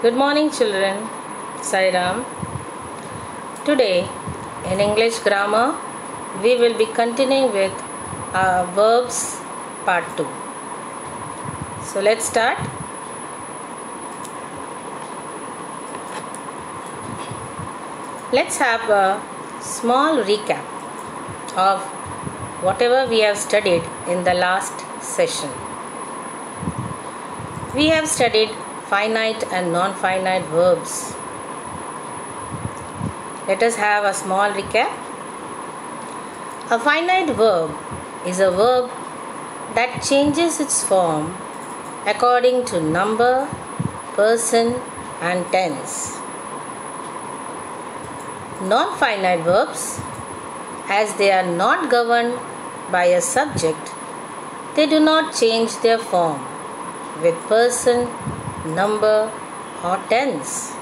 Good morning, children. Sairam. Today, in English grammar, we will be continuing with verbs part 2. So, let's start. Let's have a small recap of whatever we have studied in the last session. We have studied finite and non-finite verbs. Let us have a small recap. A finite verb is a verb that changes its form according to number, person, and tense. Non-finite verbs, as they are not governed by a subject, they do not change their form with person, number, or tense.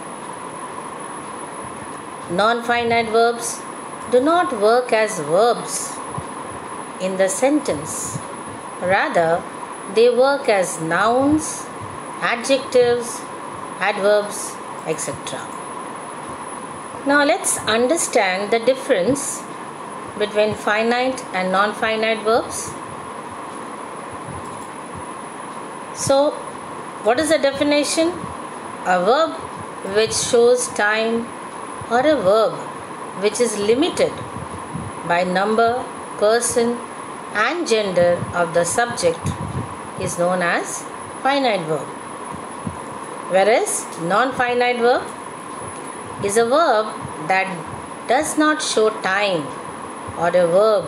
Non-finite verbs do not work as verbs in the sentence. Rather, they work as nouns, adjectives, adverbs, etc. Now let's understand the difference between finite and non-finite verbs. So, what is the definition? A verb which shows time or a verb which is limited by number, person, and gender of the subject is known as finite verb. Whereas non-finite verb is a verb that does not show time or a verb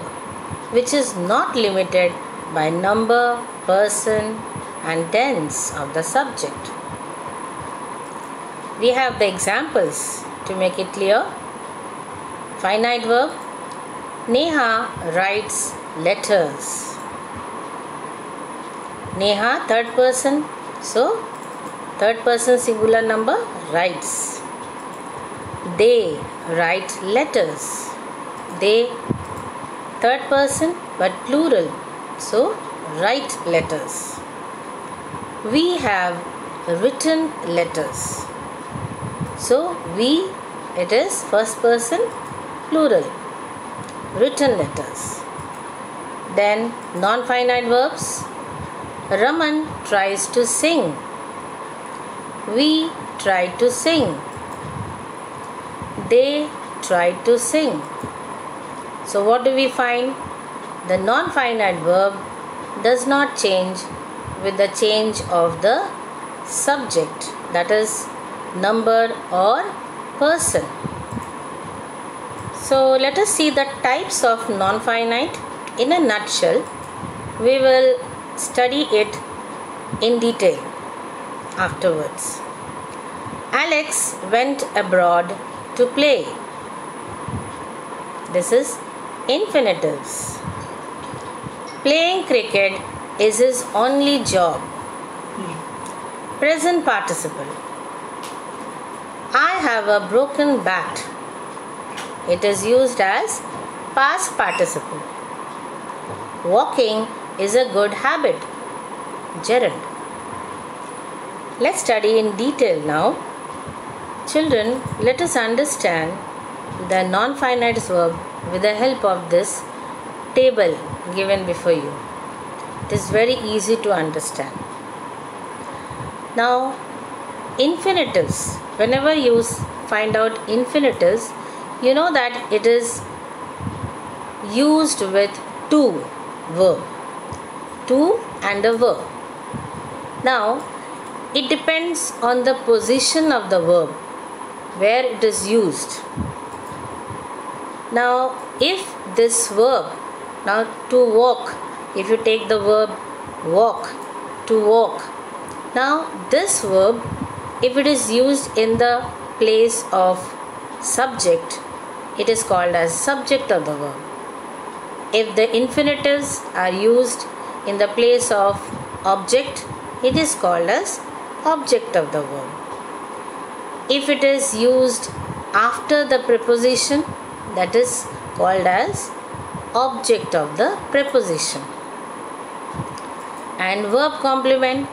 which is not limited by number, person, and tense of the subject. We have the examples to make it clear. Finite verb: Neha writes letters. Neha, third person, so third person singular number, writes. They write letters. They, third person but plural, so write letters. We have written letters. So we, it is first person plural, written letters. Then non-finite verbs: Raman tries to sing. We try to sing. They try to sing. So what do we find? The non-finite verb does not change with the change of the subject, that is number or person. So let us see the types of non-finite in a nutshell. We will study it in detail afterwards. Alex went abroad to play. This is infinitives. Playing cricket is his only job. Present participle: I have a broken bat. It is used as past participle. Walking is a good habit. Gerund. Let's study in detail now. Children, let us understand the non-finite verb with the help of this table given before you. It is very easy to understand. Now, infinitives. Whenever you find out infinitives, you know that it is used with to verb. To and a verb. Now, it depends on the position of the verb where it is used. Now, if this verb, now to walk, if you take the verb walk, to walk. Now, this verb, if it is used in the place of subject, it is called as subject of the verb. If the infinitives are used in the place of object, it is called as object of the verb. If it is used after the preposition, that is called as object of the preposition. And verb complement,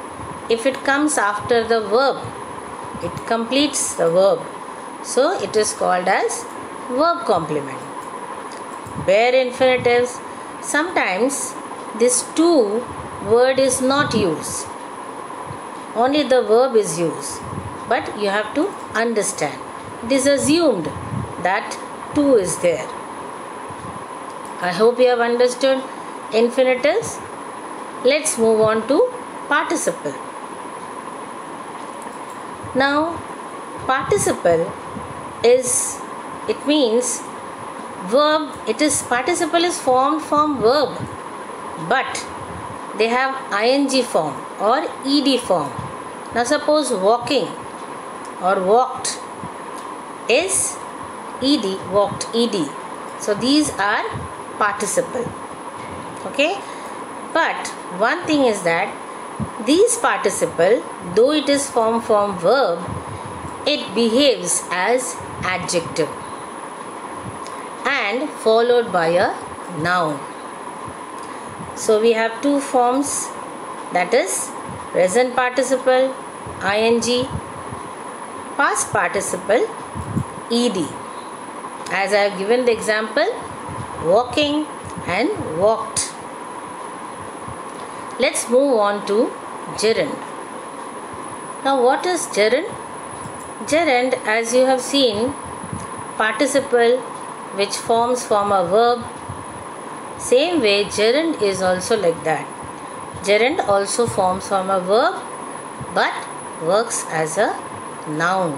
if it comes after the verb, It completes the verb. So it is called as verb complement. Bare infinitives, sometimes this to word is not used. Only the verb is used. But you have to understand. It is assumed that to is there. I hope you have understood infinitives. Let's move on to participle. Now, participle is, it means verb, participle is formed from verb, but they have ing form or ed form. Now suppose walking or walked is ed, walked ed. So these are participle. Okay, but one thing is that these participle, though it is formed from verb, it behaves as adjective and followed by a noun. So we have two forms, that is present participle ing, past participle ed. As I have given the example, walking and walked. Let's move on to gerund. Now what is gerund? Gerund, as you have seen, participle which forms from a verb. Same way gerund is also like that. Gerund also forms from a verb but works as a noun.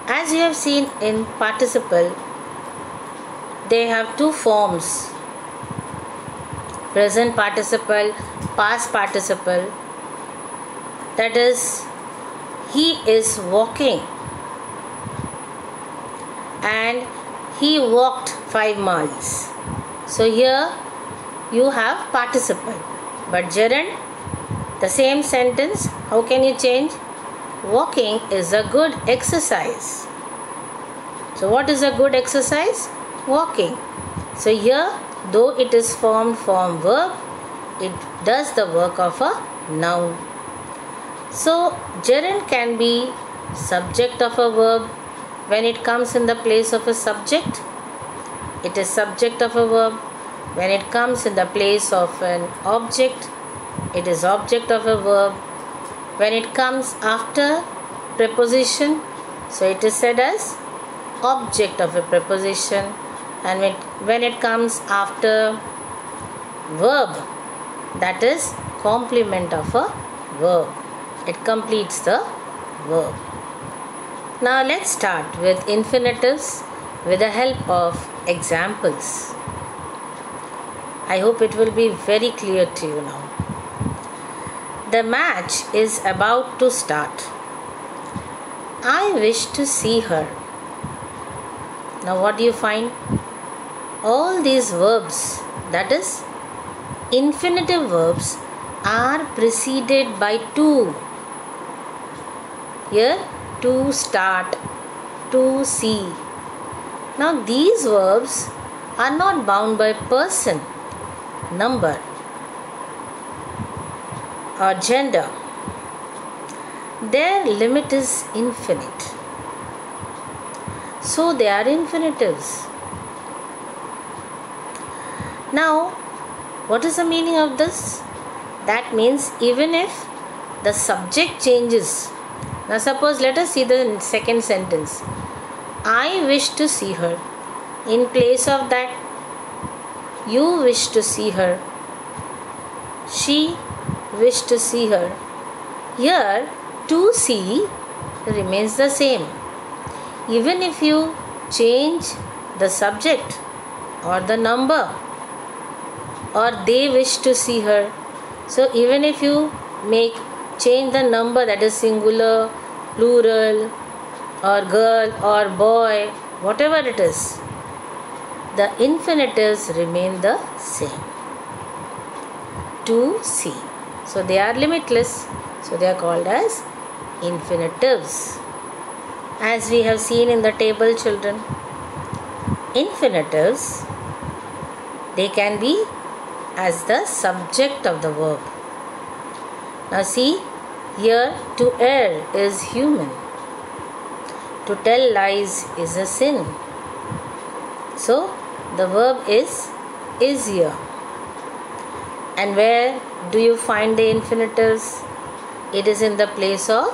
As you have seen in participle, they have two forms, present participle, past participle. That is, he is walking and he walked 5 miles. So here you have participle. But gerund, the same sentence, how can you change? Walking is a good exercise. So what is a good exercise? Walking. So here, though it is formed from verb, it does the work of a noun. So gerund can be subject of a verb. When it comes in the place of a subject, it is subject of a verb. When it comes in the place of an object, it is object of a verb. When it comes after preposition, so it is said as object of a preposition. And when it comes after verb, that is complement of a verb. It completes the verb. Now let's start with infinitives with the help of examples. I hope it will be very clear to you now. The match is about to start. I wish to see her. Now what do you find? All these verbs, that is infinitive verbs, are preceded by to. Here, to start, to see. Now these verbs are not bound by person, number or gender. Their limit is infinite. So they are infinitives. Now, what is the meaning of this? That means even if the subject changes. Now suppose, let us see the second sentence. I wish to see her. In place of that, you wish to see her. She wished to see her. Here, to see remains the same. Even if you change the subject or the number, or they wish to see her. So even if you change the number, that is singular, plural, or girl or boy, whatever it is, the infinitives remain the same. To see. So they are limitless. So they are called as infinitives. As we have seen in the table, children, infinitives, they can be as the subject of the verb. Now see, Here, to err is human. To tell lies is a sin. So, the verb is here. And where do you find the infinitives? It is in the place of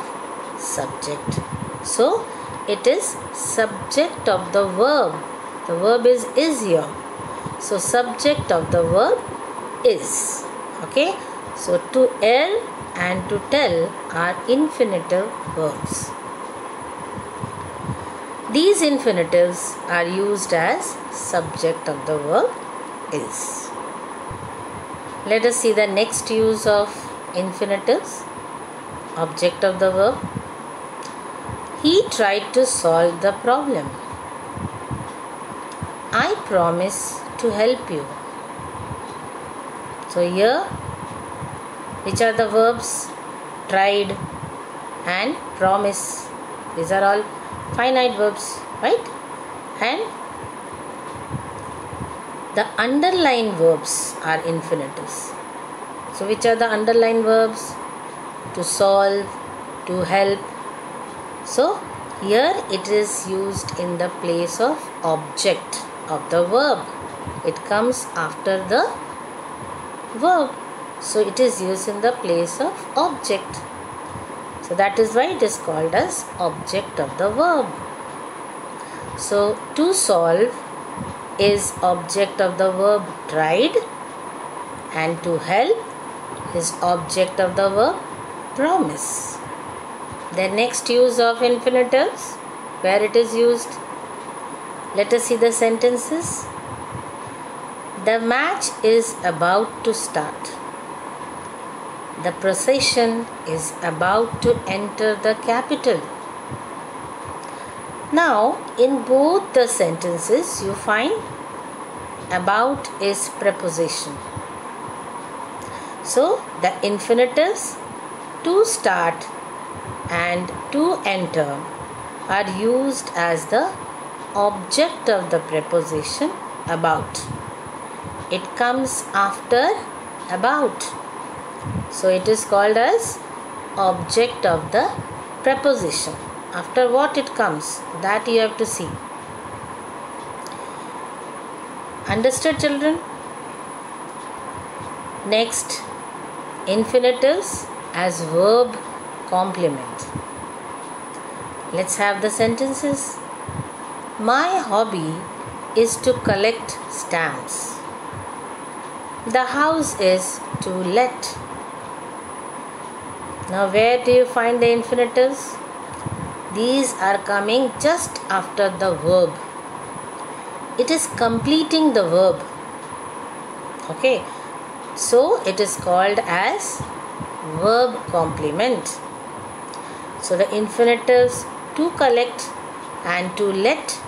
subject. So, it is subject of the verb. The verb is here. So, subject of the verb is. Okay. So, to err and to tell are infinitive verbs. These infinitives are used as subject of the verb is. Let us see the next use of infinitives. Object of the verb. He tried to solve the problem. I promise to help you. So here, which are the verbs? Tried and promise. These are all finite verbs, right? And the underlined verbs are infinitives. So which are the underlined verbs? To solve, to help. So here it is used in the place of object of the verb. It comes after the verb. So it is used in the place of object. So that is why it is called as object of the verb. So to solve is object of the verb tried, and to help is object of the verb promise. The next use of infinitives, where it is used. Let us see the sentences. The match is about to start. The procession is about to enter the capital. Now, in both the sentences, you find about is preposition. So, the infinitives to start and to enter are used as the object of the preposition about. It comes after about. So, it is called as object of the preposition. After what it comes, that you have to see. Understood, children? Next, infinitives as verb complement. Let's have the sentences. My hobby is to collect stamps. The house is to let. Now, where do you find the infinitives? These are coming just after the verb. It is completing the verb. Okay. So, it is called as verb complement. So, the infinitives to collect and to let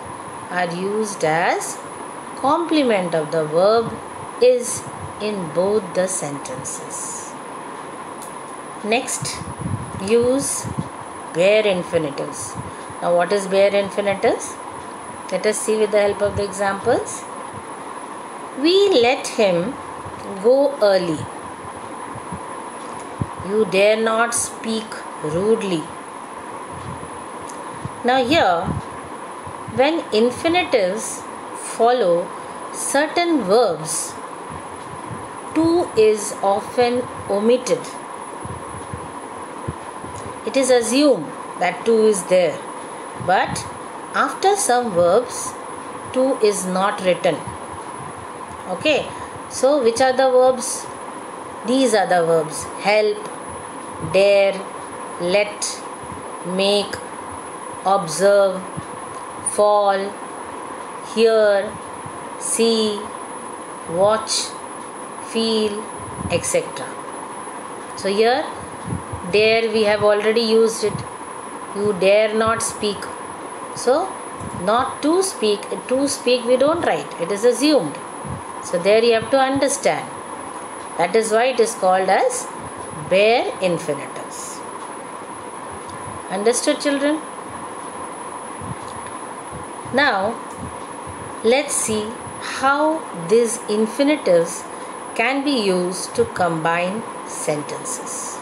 are used as complement of the verb is in both the sentences. Next, use bare infinitives. Now, what is bare infinitives? Let us see with the help of the examples. We let him go early. You dare not speak rudely. Now here, when infinitives follow certain verbs, to is often omitted. It is assumed that to is there, but after some verbs, to is not written. Okay, so which are the verbs? These are the verbs: help, dare, let, make, observe, fall, hear, see, watch, feel, etc. So here, dare we have already used it. You dare not speak. So, not to speak we don't write. It is assumed. So there you have to understand. That is why it is called as bare infinitives. Understood, children? Now, let's see how these infinitives can be used to combine sentences.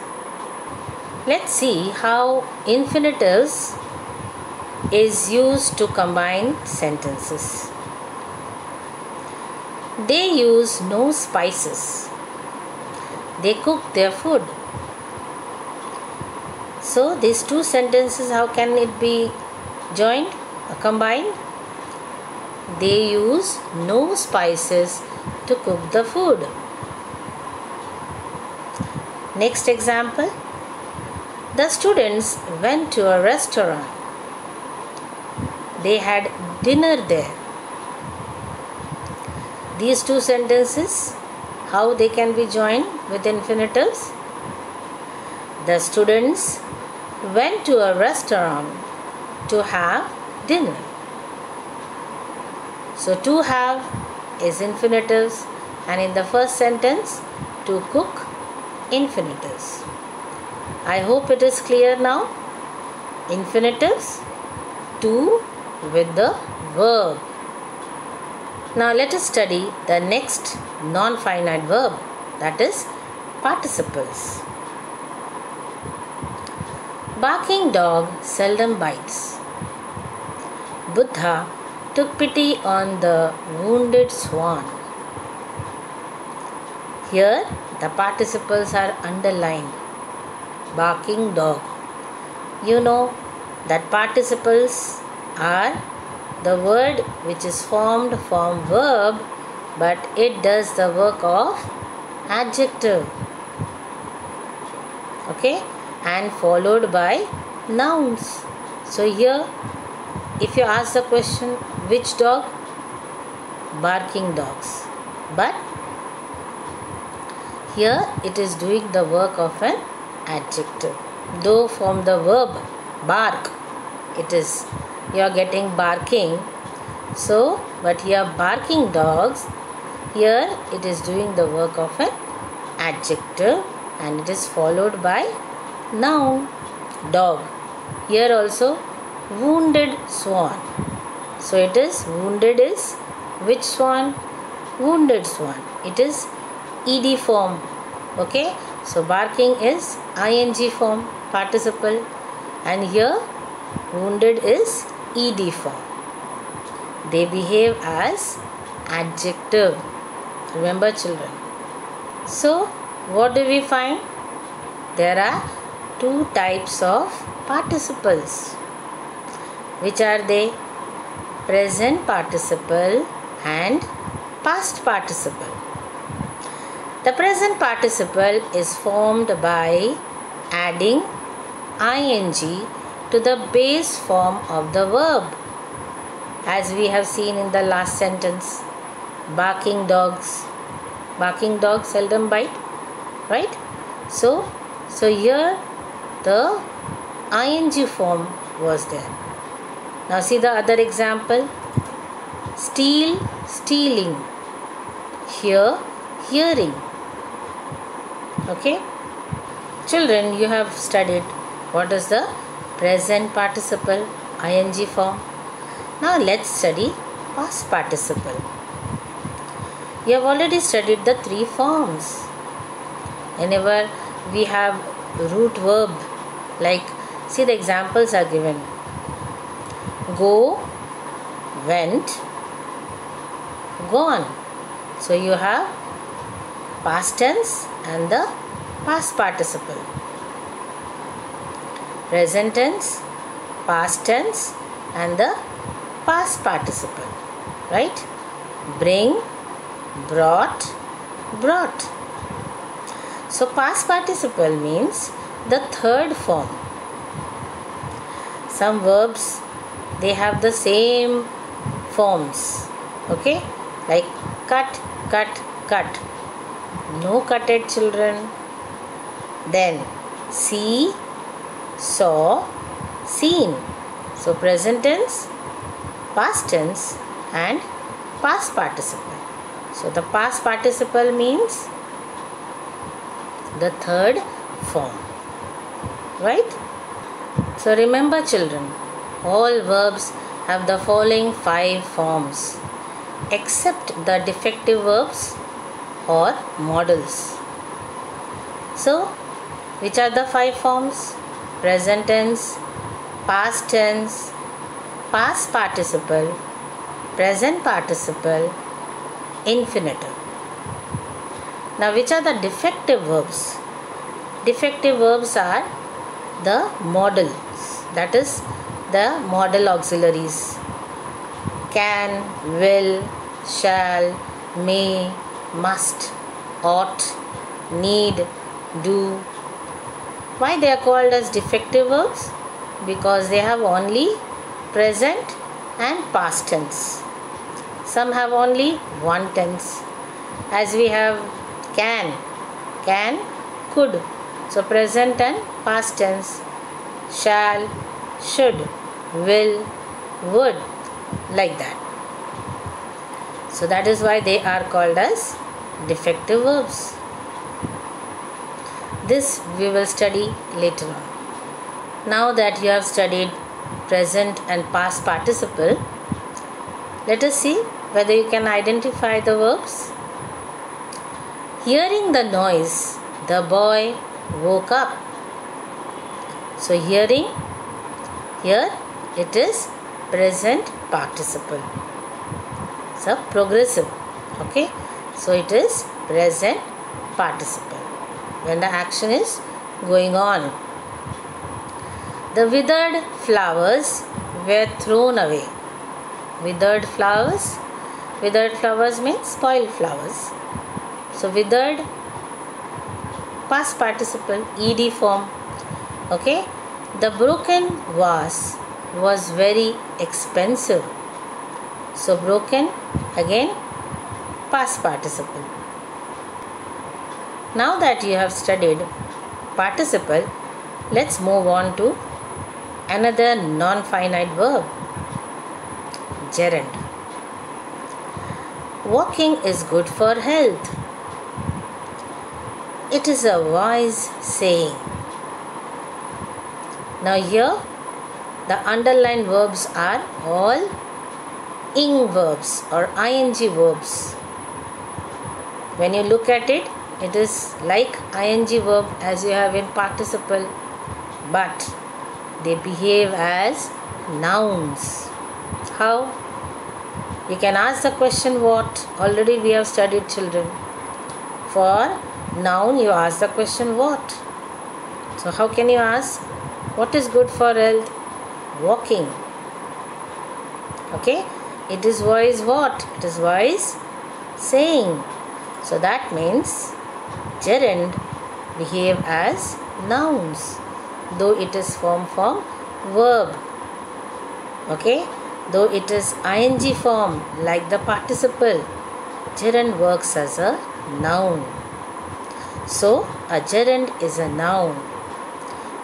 Let's see how infinitives is used to combine sentences. They use no spices. They cook their food. So these two sentences, how can it be joined or combined? They use no spices to cook the food. Next example. The students went to a restaurant. They had dinner there. These two sentences, how they can be joined with infinitives? The students went to a restaurant to have dinner. So to have is infinitives, and in the first sentence, to cook, infinitives. I hope it is clear now. Infinitives, to with the verb. Now let us study the next non-finite verb, that is participles. Barking dog seldom bites. Buddha took pity on the wounded swan. Here the participles are underlined. Barking dog. You know that participles are the word which is formed from verb, but it does the work of adjective. Okay, and followed by nouns. So here, if you ask the question, which dog? Barking dogs. But here it is doing the work of an adjective. Though from the verb bark, it is, you are getting barking. So, but here barking dogs, here it is doing the work of an adjective, and it is followed by noun, dog. Here also wounded swan. So it is, wounded is which swan? Wounded swan. It is ed form. Okay. So barking is ing form, participle, and here wounded is ed form. They behave as adjective. Remember, children. So what do we find? There are two types of participles. Which are they? Present participle and past participle. The present participle is formed by adding ing to the base form of the verb, as we have seen in the last sentence. Barking dogs. Barking dogs seldom bite, right? So here the ing form was there. Now see the other example. Steal, stealing. Hear, hearing. Okay. Children, you have studied what is the present participle, ing form. Now let's study past participle. You have already studied the three forms. Whenever we have root verb, like, see the examples are given. Go, went, gone. So you have past tense and the past participle. Present tense, past tense, and the past participle. Right? Bring, brought, brought. So past participle means the third form. Some verbs, they have the same forms. Okay? Like cut, cut, cut. No cutted, children. Then see, saw, seen. So present tense, past tense, and past participle. So the past participle means the third form. Right? So remember, children, all verbs have the following 5 forms except the defective verbs or modals. So which are the 5 forms? present tense, past tense, past participle, present participle, infinitive. Now, which are the defective verbs? Defective verbs are the modals, that is the modal auxiliaries. Can, will, shall, may, must, ought, need, do. Why they are called as defective verbs? Because they have only present and past tense. Some have only one tense. As we have can, could. So present and past tense. Shall, should, will, would, like that. So that is why they are called as defective verbs. This we will study later on. Now that you have studied present and past participle, let us see whether you can identify the verbs. Hearing the noise, the boy woke up. So hearing, here it is present participle. So progressive. Okay. So it is present participle when the action is going on. The withered flowers were thrown away. Withered flowers. Withered flowers means spoiled flowers. So withered, past participle, ed form. Okay. The broken vase was very expensive. So broken, again past participle. Now that you have studied participle, let's move on to another non-finite verb, gerund. Walking is good for health. It is a wise saying. Now here the underlined verbs are all ing verbs or ing verbs. When you look at it, it is like ing verb as you have in participle, but they behave as nouns. How? You can ask the question what? Already we have studied, children. For noun you ask the question what. So how can you ask what is good for health? Walking. Okay. It is wise what? It is wise saying. So that means gerund behave as nouns, though it is formed from verb. Okay. Though it is ing form like the participle, gerund works as a noun. So a gerund is a noun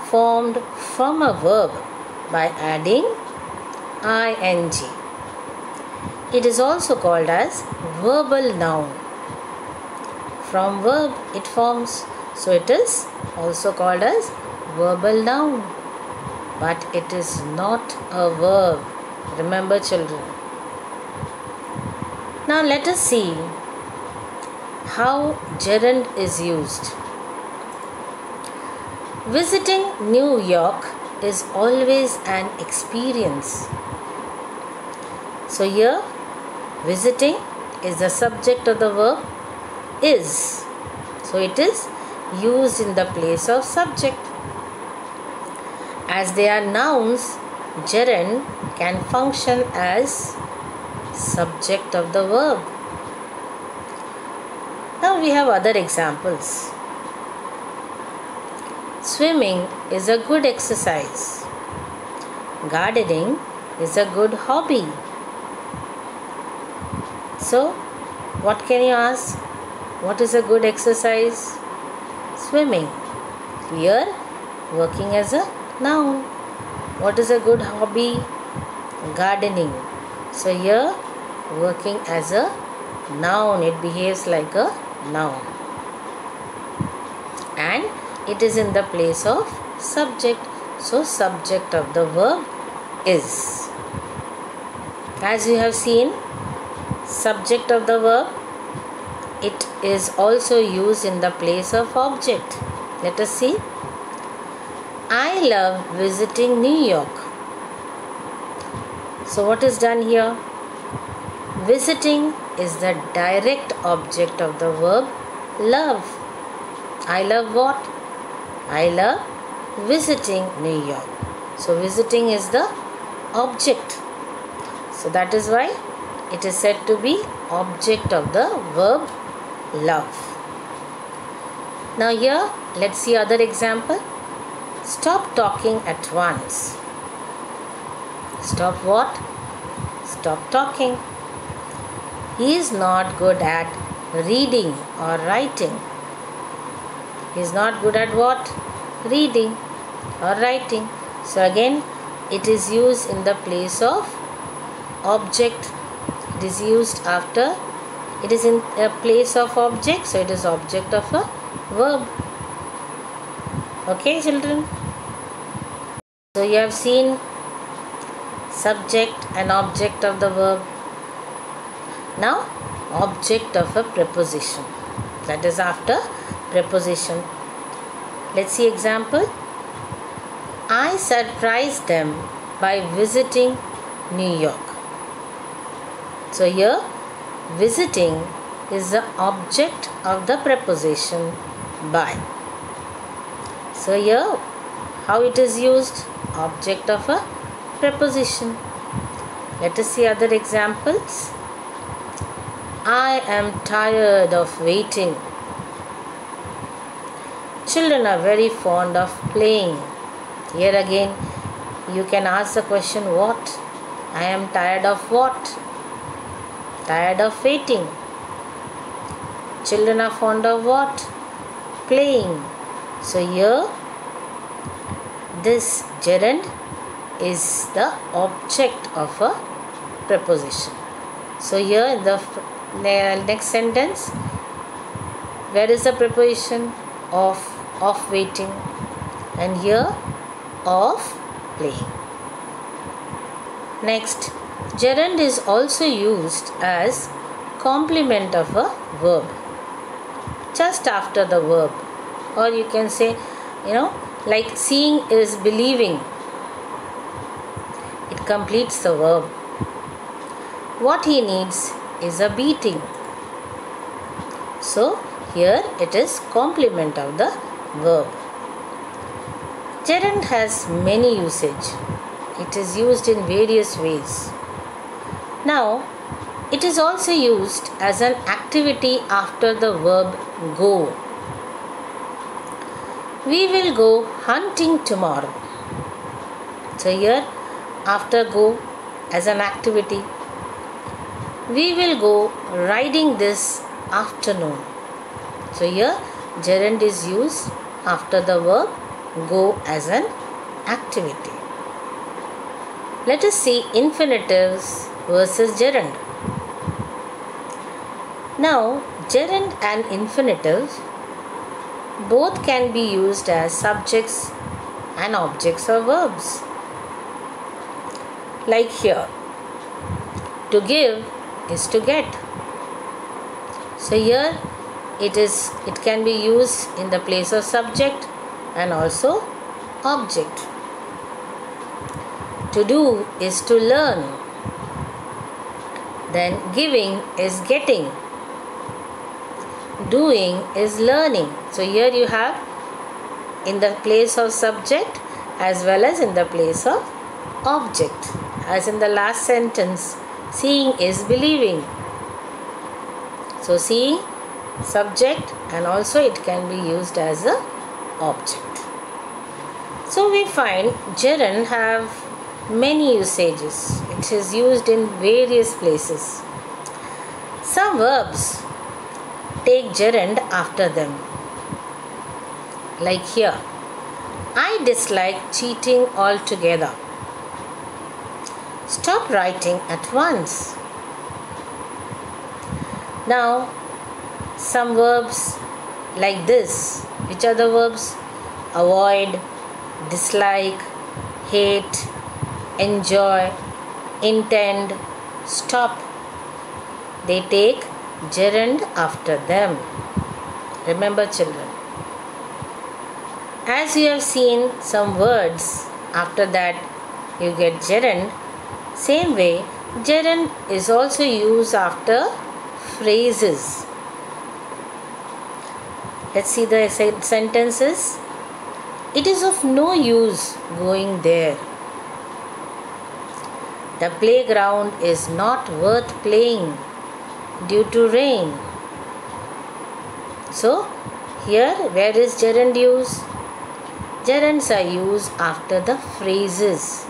formed from a verb by adding ing. It is also called as verbal noun. From verb it forms, so it is also called as verbal noun. But it is not a verb. Remember, children. Now let us see how gerund is used. Visiting New York is always an experience. So here visiting is the subject of the verb is. So it is used in the place of subject. As they are nouns, gerund can function as subject of the verb. Now we have other examples. Swimming is a good exercise. Gardening is a good hobby. So, what can you ask? What is a good exercise? Swimming. Here, working as a noun. What is a good hobby? Gardening. So, here, working as a noun. It behaves like a noun. And it is in the place of subject. So, subject of the verb is. As you have seen, subject of the verb, it is also used in the place of object. Let us see. I love visiting New York. So what is done here? Visiting is the direct object of the verb love. I love what? I love visiting New York. So visiting is the object. So that is why it is said to be object of the verb love. Now here let's see other example. Stop talking at once. Stop what? Stop talking. He is not good at reading or writing. He is not good at what? Reading or writing. So again it is used in the place of object. It is used after. It is in a place of object. So it is object of a verb. Okay children. So you have seen subject and object of the verb. Now object of a preposition. That is after preposition. Let's see example. I surprised them by visiting New York. So here visiting is the object of the preposition by. So here how it is used? Object of a preposition. Let us see other examples. I am tired of waiting. Children are very fond of playing. Here again you can ask the question what? I am tired of what? Tired of waiting. Children are fond of what? Playing. So here this gerund is the object of a preposition. So here in the next sentence, where is the preposition? Of waiting, and here of playing. Next, gerund is also used as complement of a verb, just after the verb, or you can say, like seeing is believing. It completes the verb. What he needs is a beating. So here it is complement of the verb. Gerund has many usage. It is used in various ways. Now it is also used as an activity after the verb go. We will go hunting tomorrow. So here after go as an activity. We will go riding this afternoon. So here gerund is used after the verb go as an activity. Let us see infinitives versus gerund. Now gerund and infinitives both can be used as subjects and objects of verbs. Like here, to give is to get. So here it can be used in the place of subject and also object. To do is to learn. Then giving is getting. Doing is learning. So here you have in the place of subject as well as in the place of object. As in the last sentence, seeing is believing. So seeing, subject, and also it can be used as a object. So we find gerund have many usages. It is used in various places. Some verbs take gerund after them. Like here, I dislike cheating altogether. Stop writing at once. Now, some verbs like this. Which are the verbs? Avoid, dislike, hate, enjoy, intend, stop. They take gerund after them. Remember children. As you have seen some words, after that you get gerund. Same way, gerund is also used after phrases. Let's see the sentences. It is of no use going there. The playground is not worth playing due to rain. So, here where is gerund used? Gerunds are used after the phrases.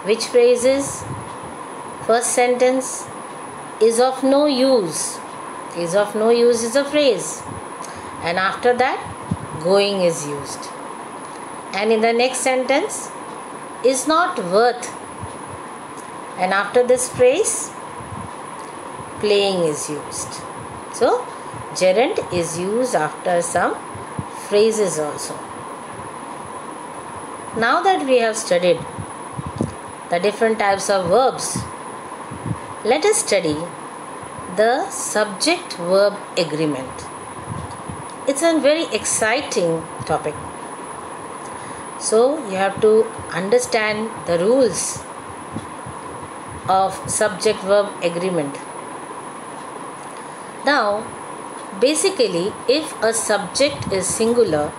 Which phrases? First sentence, is of no use. Is of no use is a phrase. And after that, going is used. And in the next sentence, is not worth. And after this phrase, playing is used. So, gerund is used after some phrases also. Now that we have studied the different types of verbs, let us study the subject-verb agreement. It's a very exciting topic. So you have to understand the rules of subject-verb agreement. Now, basically, if a subject is singular,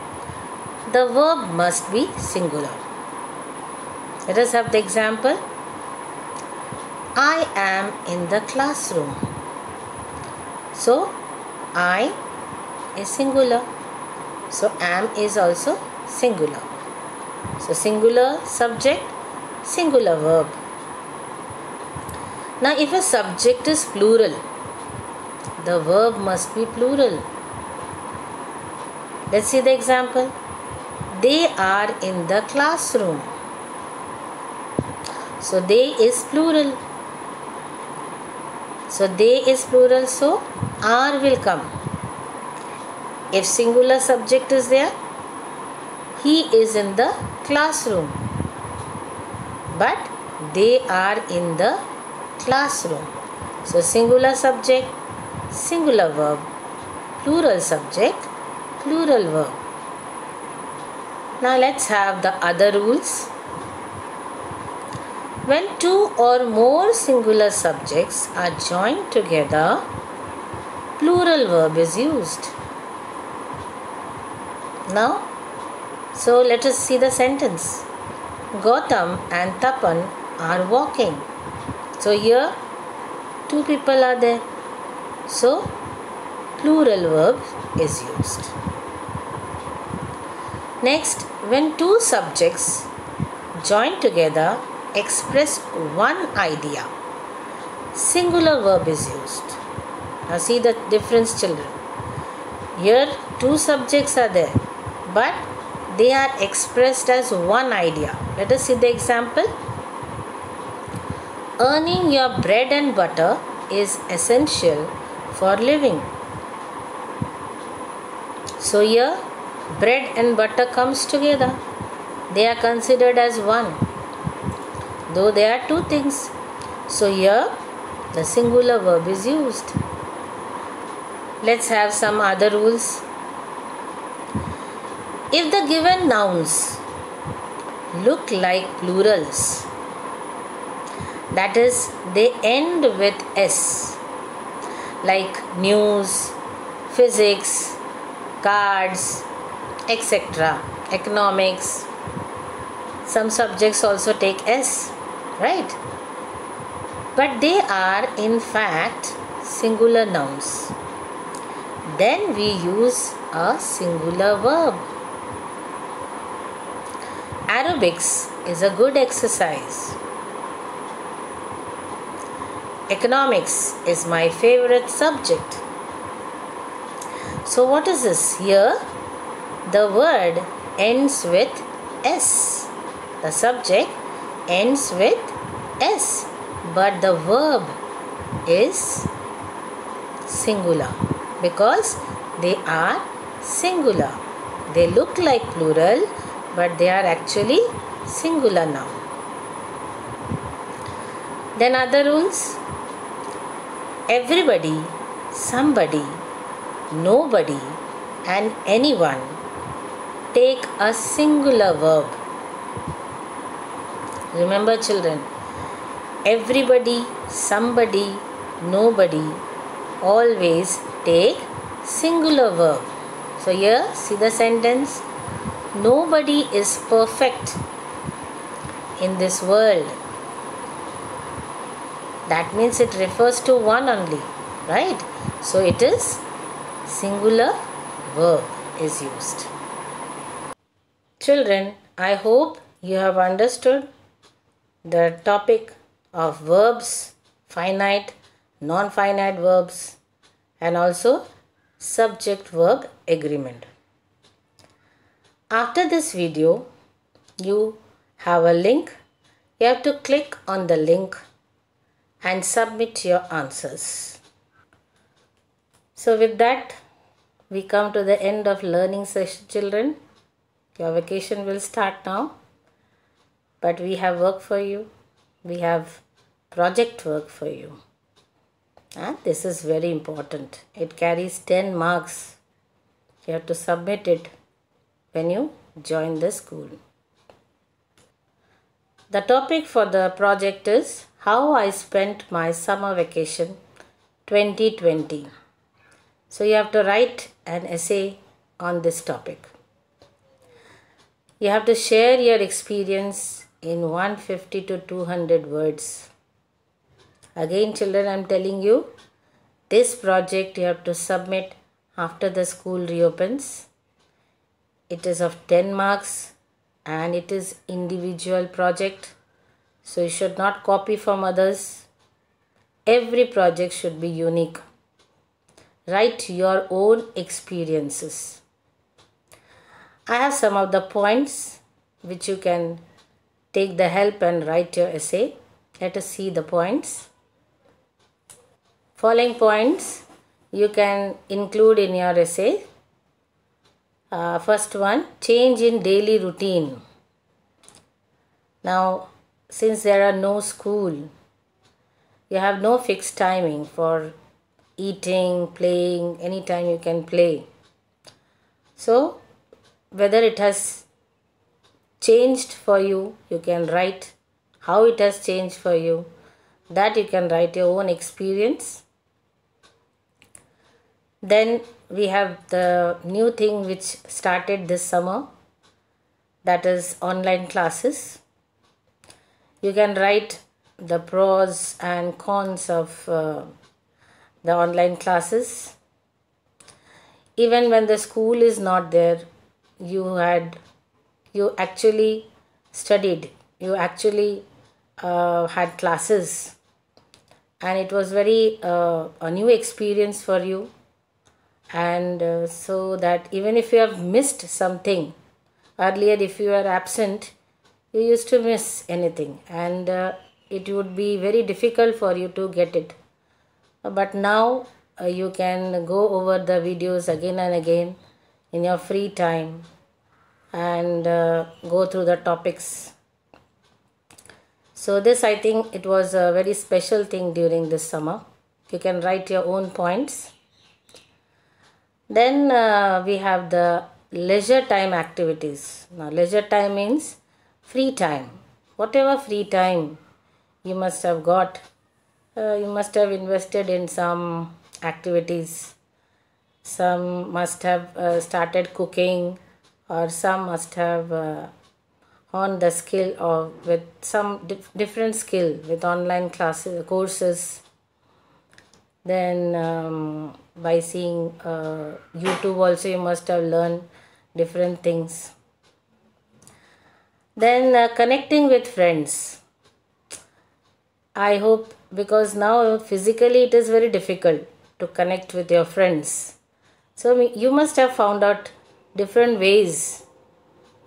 the verb must be singular. Let us have the example. I am in the classroom. So, I is singular. So, am is also singular. So, singular subject, singular verb. Now, if a subject is plural, the verb must be plural. Let's see the example. They are in the classroom. So, they is plural. So, they is plural, so are will come. If singular subject is there, he is in the classroom. But they are in the classroom. So, singular subject, singular verb. Plural subject, plural verb. Now, let's have the other rules. When two or more singular subjects are joined together, plural verb is used. Now, so let us see the sentence. Gautam and Tapan are walking. So here, two people are there. So, plural verb is used. Next, when two subjects join together, express one idea, singular verb is used. Now see the difference, children. Here two subjects are there, but they are expressed as one idea. Let us see the example. Earning your bread and butter is essential for living. So here bread and butter comes together. They are considered as one, though they are two things. So here the singular verb is used. Let's have some other rules. If the given nouns look like plurals, that is, they end with S, like news, physics, cards, etc., economics. Some subjects also take S, right? But they are in fact singular nouns. Then we use a singular verb. Aerobics is a good exercise. Economics is my favorite subject. So what is this? Here the word ends with S. The subject ends with S, but the verb is singular because they are singular. They look like plural, but they are actually singular now. Then other rules. Everybody, somebody, nobody and anyone take a singular verb. Remember children, everybody, somebody, nobody always take singular verb. So here see the sentence, nobody is perfect in this world. That means it refers to one only, right? So it is singular verb is used. Children, I hope you have understood the topic of verbs, finite, non-finite verbs, and also subject-verb agreement. After this video, you have a link. You have to click on the link and submit your answers. So with that, we come to the end of learning session, children. Your vacation will start now. But we have work for you. We have project work for you. And this is very important. It carries 10 marks. You have to submit it when you join the school. The topic for the project is how I spent my summer vacation 2020. So you have to write an essay on this topic. You have to share your experience in 150 to 200 words. Again children, I am telling you, this project you have to submit after the school reopens. It is of 10 marks and it is individual project. So you should not copy from others. Every project should be unique. Write your own experiences. I have some of the points which you can take the help and write your essay. Let us see the points. Following points you can include in your essay. First one, change in daily routine. Now, since there are no school, you have no fixed timing for eating, playing, anytime you can play. So, whether it has changed for you, you can write how it has changed for you. That you can write your own experience. Then we have the new thing which started this summer, that is online classes. You can write the pros and cons of the online classes. Even when the school is not there, you actually studied, you actually had classes, and it was very a new experience for you. And so that even if you have missed something, earlier if you were absent, you used to miss anything, and it would be very difficult for you to get it. But now you can go over the videos again and again in your free time and go through the topics. So this, I think it was a very special thing during this summer. You can write your own points. Then we have the leisure time activities. Now leisure time means free time. Whatever free time you must have got, you must have invested in some activities. Some must have started cooking, or some must have honed the skill or with some different skill with online classes, courses. Then by seeing YouTube also you must have learned different things. Then connecting with friends. I hope, because now physically it is very difficult to connect with your friends. So you must have found out different ways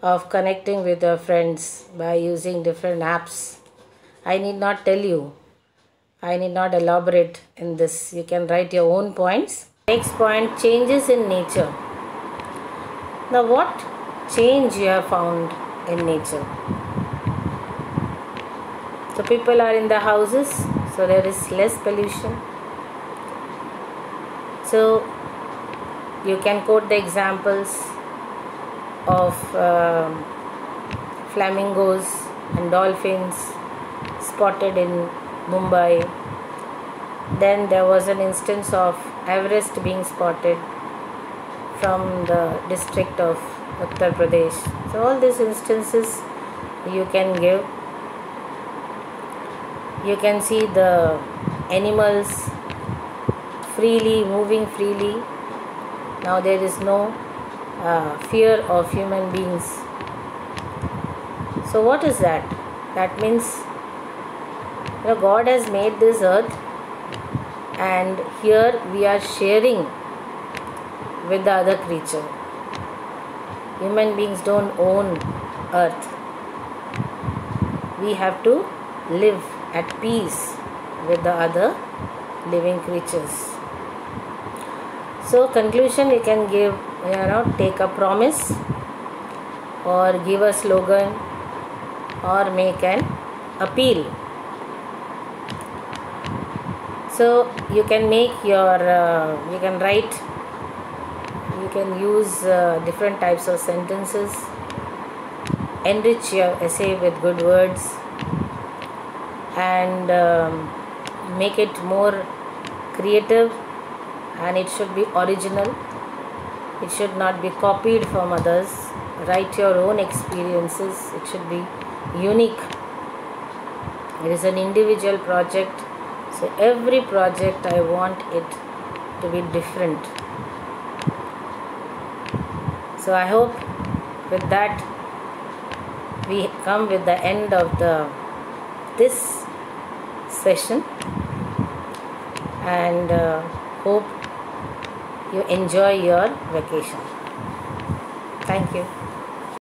of connecting with your friends by using different apps. I need not tell you. I need not elaborate in this. You can write your own points. Next point, changes in nature. Now what change you have found in nature? So people are in the houses, so there is less pollution. So you can quote the examples. of flamingos and dolphins spotted in Mumbai. Then there was an instance of Everest being spotted from the district of Uttar Pradesh. So all these instances you can give. You can see the animals freely moving freely. Now there is no fear of human beings. So what is that? That means God has made this earth, and here we are sharing with the other creature. Human beings don't own earth. We have to live at peace with the other living creatures. So conclusion, you can give, take a promise or give a slogan or make an appeal. So you can make your, you can write, you can use different types of sentences, enrich your essay with good words, and make it more creative, and it should be original. It should not be copied from others. Write your own experiences. It should be unique. It is an individual project. So every project I want it to be different. So I hope with that we come with the end of this session, and hope you enjoy your vacation. Thank you.